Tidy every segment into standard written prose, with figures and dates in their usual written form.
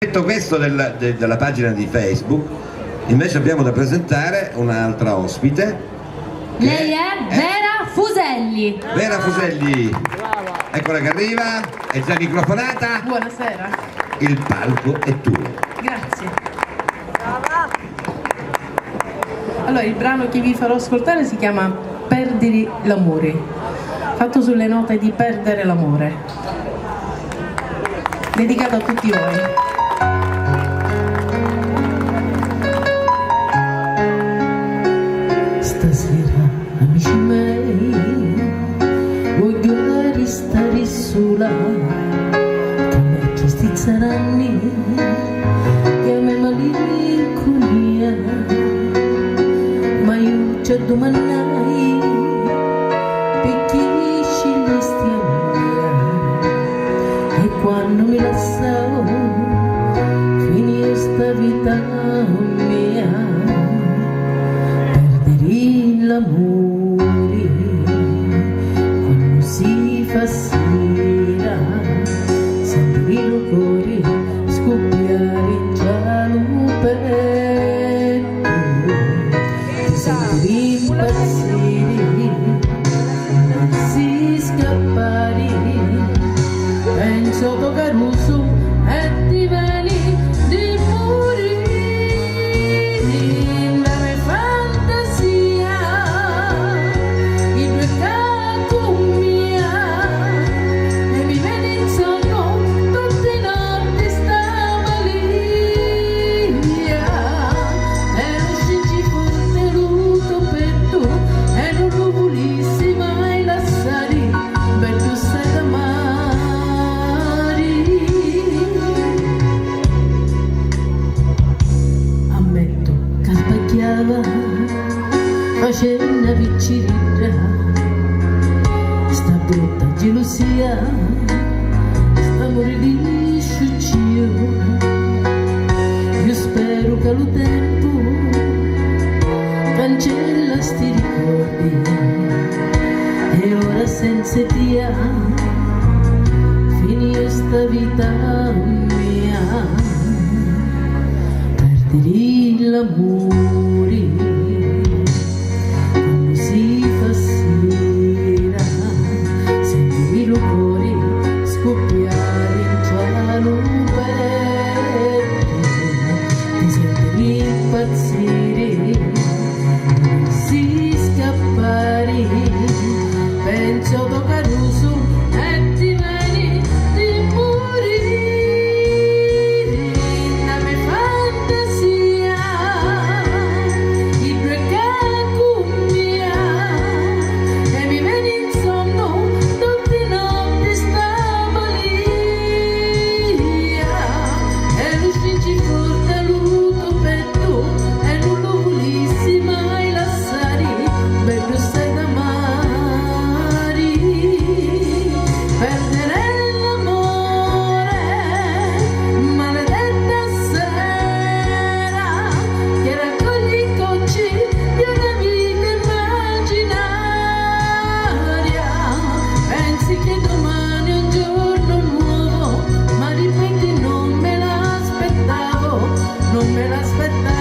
Detto questo della pagina di Facebook, invece abbiamo da presentare un'altra ospite. Lei è Vera Fuselli. Vera Fuselli, eccola che arriva, è già microfonata. Buonasera. Il palco è tuo. Grazie. Allora, il brano che vi farò ascoltare si chiama Perdere l'amore, fatto sulle note di Perdere l'amore, dedicato a tutti voi. Stasera, amici miei, voglio restare sola, che me ci stizzeranni, che me malinconia, ma io ci domandai, perché scegliesti a me, e quando mi lasciavo, finì sta vita mia. L'amore quando si fa sera, senti il cuore scoppiare in giallo petto, ti senti impazzire, non si scappare, penso caruso e ti veni di morire. Facendo avvicinare sta brutta gelosia, sta amore di sciuccio. Io spero che lo tempo cancella sti ricordi, e ora senza te finì sta vita mia. Perdere l'amore scoppiare in giallo petto, ti senti impazzire, non si scappare, penso caruso e ti vieni di morire. La mia fantasia, i due cacchi mia, e mi viene in sonno tutte notti. Non me l'aspettavo.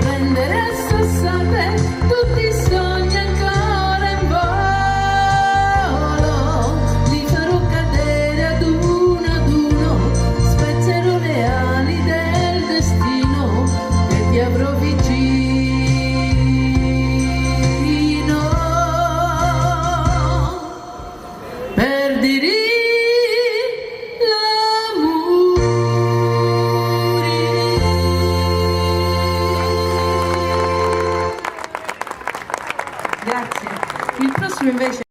Prendere a sassate tutti i sogni ancora in volo, li farò cadere ad uno, spezzerò le ali del destino e ti avrò vicino. Grazie. Il prossimo invece